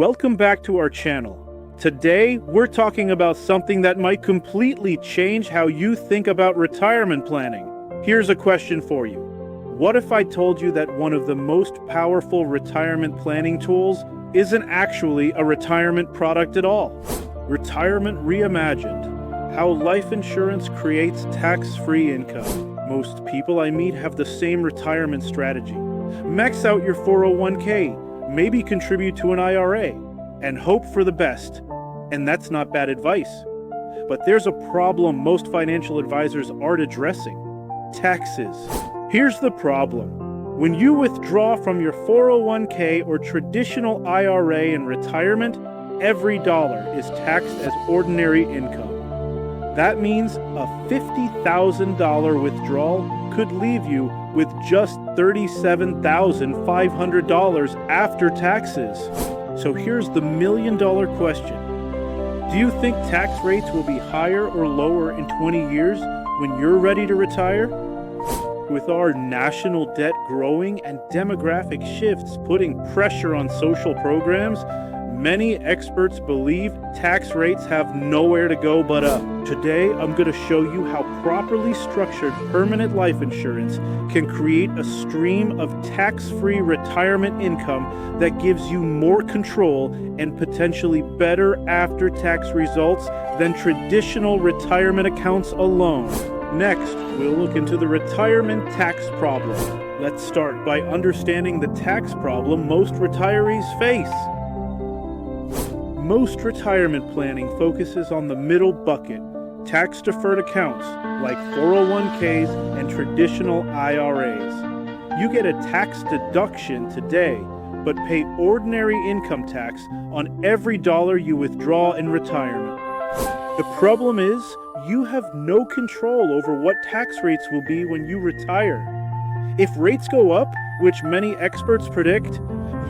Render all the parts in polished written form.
Welcome back to our channel. Today, we're talking about something that might completely change how you think about retirement planning. Here's a question for you. What if I told you that one of the most powerful retirement planning tools isn't actually a retirement product at all? Retirement Reimagined. How life insurance creates tax-free income. Most people I meet have the same retirement strategy. Max out your 401k, maybe contribute to an IRA, and hope for the best. And that's not bad advice. But there's a problem most financial advisors aren't addressing: taxes. Here's the problem. When you withdraw from your 401k or traditional IRA in retirement, every dollar is taxed as ordinary income. That means a $50,000 withdrawal could leave you with just $37,500 after taxes. So here's the million-dollar question. Do you think tax rates will be higher or lower in 20 years when you're ready to retire? With our national debt growing and demographic shifts putting pressure on social programs, many experts believe tax rates have nowhere to go but up. Today, I'm going to show you how properly structured permanent life insurance can create a stream of tax-free retirement income that gives you more control and potentially better after-tax results than traditional retirement accounts alone. Next, we'll look into the retirement tax problem. Let's start by understanding the tax problem most retirees face. Most retirement planning focuses on the middle bucket, tax-deferred accounts like 401ks and traditional IRAs. You get a tax deduction today, but pay ordinary income tax on every dollar you withdraw in retirement. The problem is, you have no control over what tax rates will be when you retire. If rates go up, which many experts predict,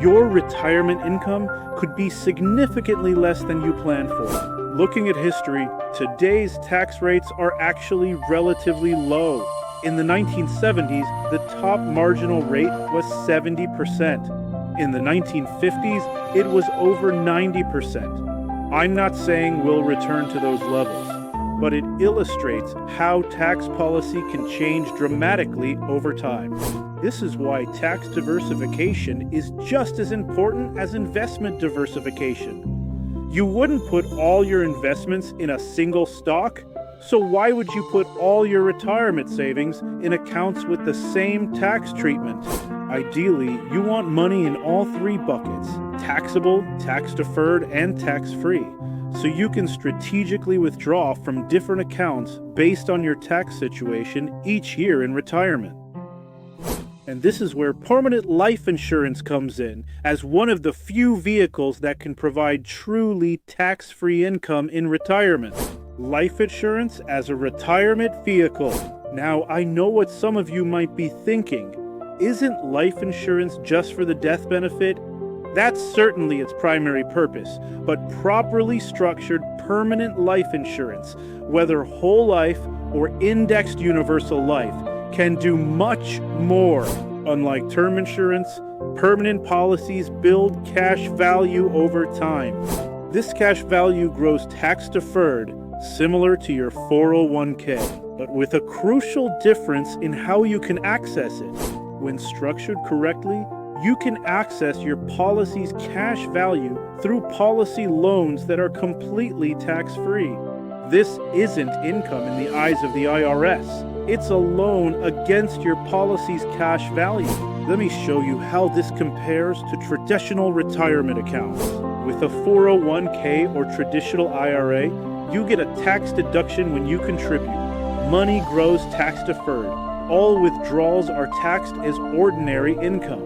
your retirement income could be significantly less than you planned for. Looking at history, today's tax rates are actually relatively low. In the 1970s, the top marginal rate was 70%. In the 1950s, it was over 90%. I'm not saying we'll return to those levels, but it illustrates how tax policy can change dramatically over time. This is why tax diversification is just as important as investment diversification. You wouldn't put all your investments in a single stock, so why would you put all your retirement savings in accounts with the same tax treatment? Ideally, you want money in all three buckets: taxable, tax-deferred, and tax-free, so you can strategically withdraw from different accounts based on your tax situation each year in retirement. And this is where permanent life insurance comes in, as one of the few vehicles that can provide truly tax-free income in retirement. Life insurance as a retirement vehicle. Now, I know what some of you might be thinking. Isn't life insurance just for the death benefit? That's certainly its primary purpose, but properly structured permanent life insurance, whether whole life or indexed universal life, can do much more. Unlike term insurance, permanent policies build cash value over time. This cash value grows tax-deferred, similar to your 401k, but with a crucial difference in how you can access it. When structured correctly, you can access your policy's cash value through policy loans that are completely tax-free. This isn't income in the eyes of the IRS. It's a loan against your policy's cash value. Let me show you how this compares to traditional retirement accounts. With a 401k or traditional IRA, you get a tax deduction when you contribute. Money grows tax-deferred. All withdrawals are taxed as ordinary income.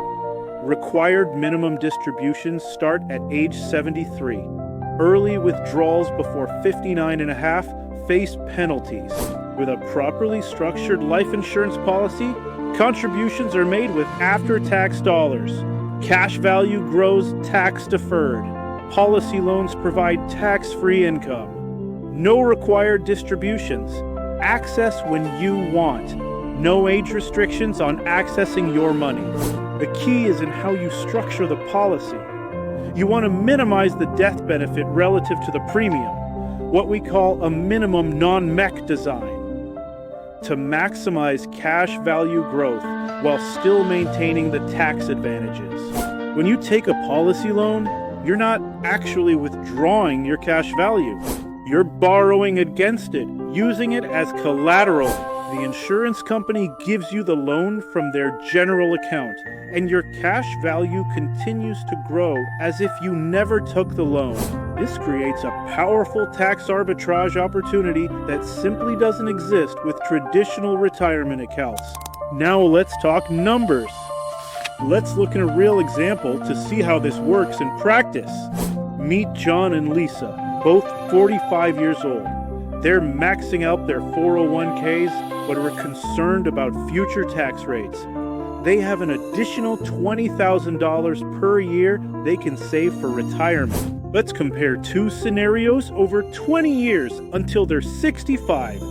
Required minimum distributions start at age 73. Early withdrawals before 59 and a half face penalties. With a properly structured life insurance policy, contributions are made with after-tax dollars. Cash value grows tax-deferred. Policy loans provide tax-free income. No required distributions. Access when you want. No age restrictions on accessing your money. The key is in how you structure the policy. You want to minimize the death benefit relative to the premium, what we call a minimum non-mech design, to maximize cash value growth while still maintaining the tax advantages. When you take a policy loan, you're not actually withdrawing your cash value. You're borrowing against it, using it as collateral. The insurance company gives you the loan from their general account, and your cash value continues to grow as if you never took the loan. This creates a powerful tax arbitrage opportunity that simply doesn't exist with traditional retirement accounts. Now let's talk numbers. Let's look at a real example to see how this works in practice. Meet John and Lisa, both 45 years old. They're maxing out their 401ks, but are concerned about future tax rates. They have an additional $20,000 per year they can save for retirement. Let's compare two scenarios over 20 years until they're 65.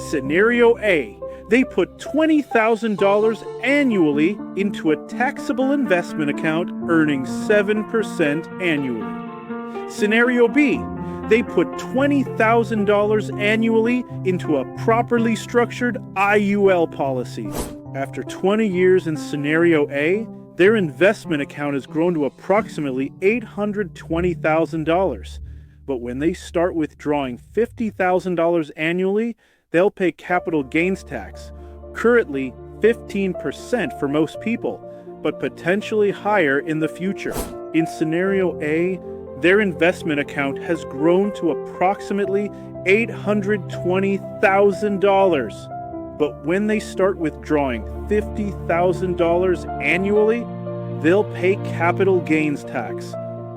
Scenario A, they put $20,000 annually into a taxable investment account earning 7% annually. Scenario B, they put $20,000 annually into a properly structured IUL policy. After 20 years in scenario A, their investment account has grown to approximately $820,000. But when they start withdrawing $50,000 annually, they'll pay capital gains tax, currently 15% for most people, but potentially higher in the future. In scenario A, their investment account has grown to approximately $820,000. But when they start withdrawing $50,000 annually, they'll pay capital gains tax,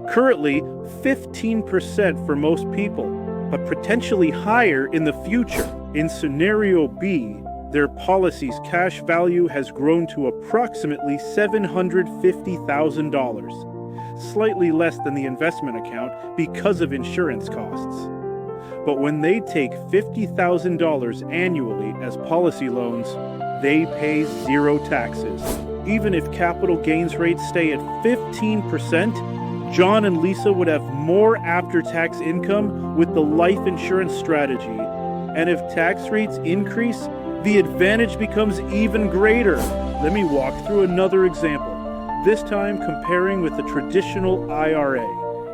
currently 15% for most people, but potentially higher in the future. In scenario B, their policy's cash value has grown to approximately $750,000, slightly less than the investment account because of insurance costs. But when they take $50,000 annually as policy loans, they pay zero taxes. Even if capital gains rates stay at 15%, John and Lisa would have more after-tax income with the life insurance strategy. And if tax rates increase, the advantage becomes even greater. Let me walk through another example, this time comparing with the traditional IRA.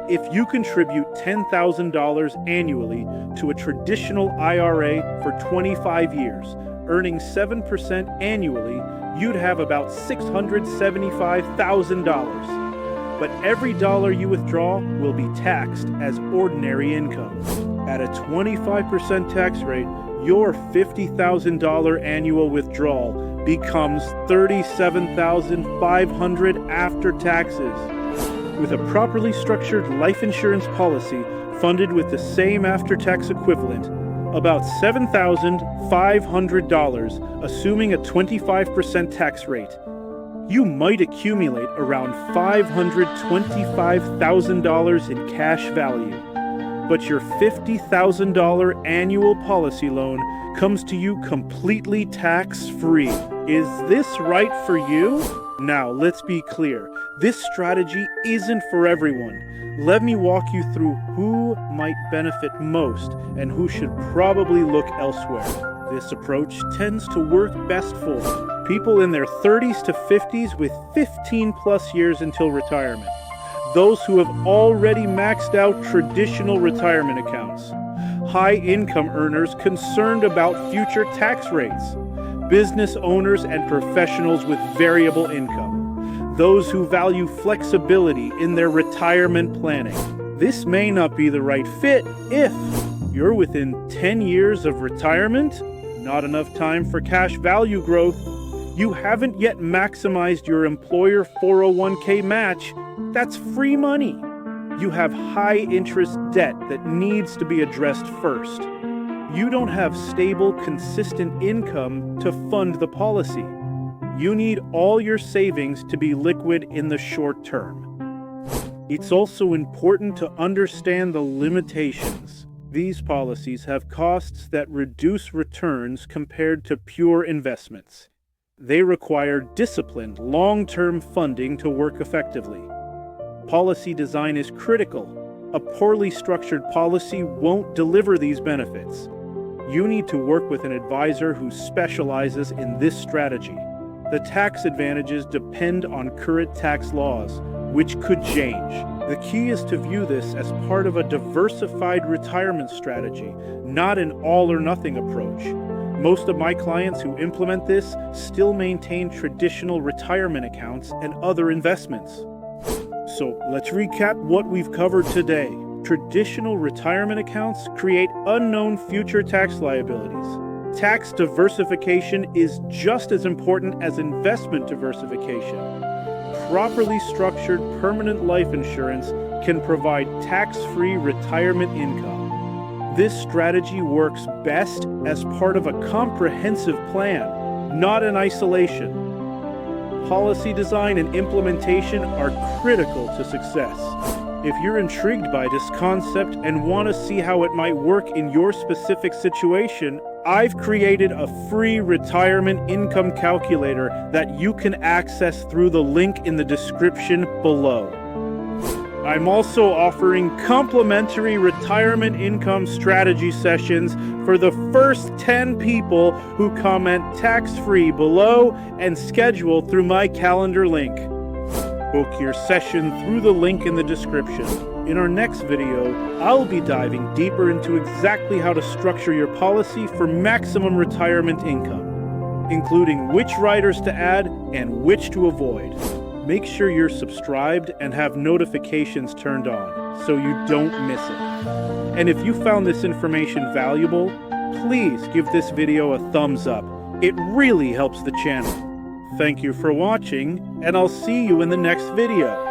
If you contribute $10,000 annually to a traditional IRA for 25 years, earning 7% annually, you'd have about $675,000. But every dollar you withdraw will be taxed as ordinary income. At a 25% tax rate, your $50,000 annual withdrawal becomes $37,500 after taxes. With a properly structured life insurance policy funded with the same after-tax equivalent, about $7,500, assuming a 25% tax rate, you might accumulate around $525,000 in cash value. But your $50,000 annual policy loan comes to you completely tax-free. Is this right for you? Now, let's be clear. This strategy isn't for everyone. Let me walk you through who might benefit most and who should probably look elsewhere. This approach tends to work best for people in their 30s to 50s with 15 plus years until retirement. Those who have already maxed out traditional retirement accounts. High income earners concerned about future tax rates. Business owners and professionals with variable income. Those who value flexibility in their retirement planning. This may not be the right fit if you're within 10 years of retirement, not enough time for cash value growth, you haven't yet maximized your employer 401k match, that's free money. You have high interest debt that needs to be addressed first. You don't have stable, consistent income to fund the policy. You need all your savings to be liquid in the short term. It's also important to understand the limitations. These policies have costs that reduce returns compared to pure investments. They require disciplined, long-term funding to work effectively. Policy design is critical. A poorly structured policy won't deliver these benefits. You need to work with an advisor who specializes in this strategy. The tax advantages depend on current tax laws, which could change. The key is to view this as part of a diversified retirement strategy, not an all-or-nothing approach. Most of my clients who implement this still maintain traditional retirement accounts and other investments. So let's recap what we've covered today. Traditional retirement accounts create unknown future tax liabilities. Tax diversification is just as important as investment diversification. Properly structured permanent life insurance can provide tax-free retirement income. This strategy works best as part of a comprehensive plan, not in isolation. Policy design and implementation are critical to success. If you're intrigued by this concept and want to see how it might work in your specific situation, I've created a free retirement income calculator that you can access through the link in the description below. I'm also offering complimentary retirement income strategy sessions for the first 10 people who comment tax-free below and schedule through my calendar link. Book your session through the link in the description. In our next video, I'll be diving deeper into exactly how to structure your policy for maximum retirement income, including which riders to add and which to avoid. Make sure you're subscribed and have notifications turned on so you don't miss it. And if you found this information valuable, please give this video a thumbs up. It really helps the channel. Thank you for watching, and I'll see you in the next video.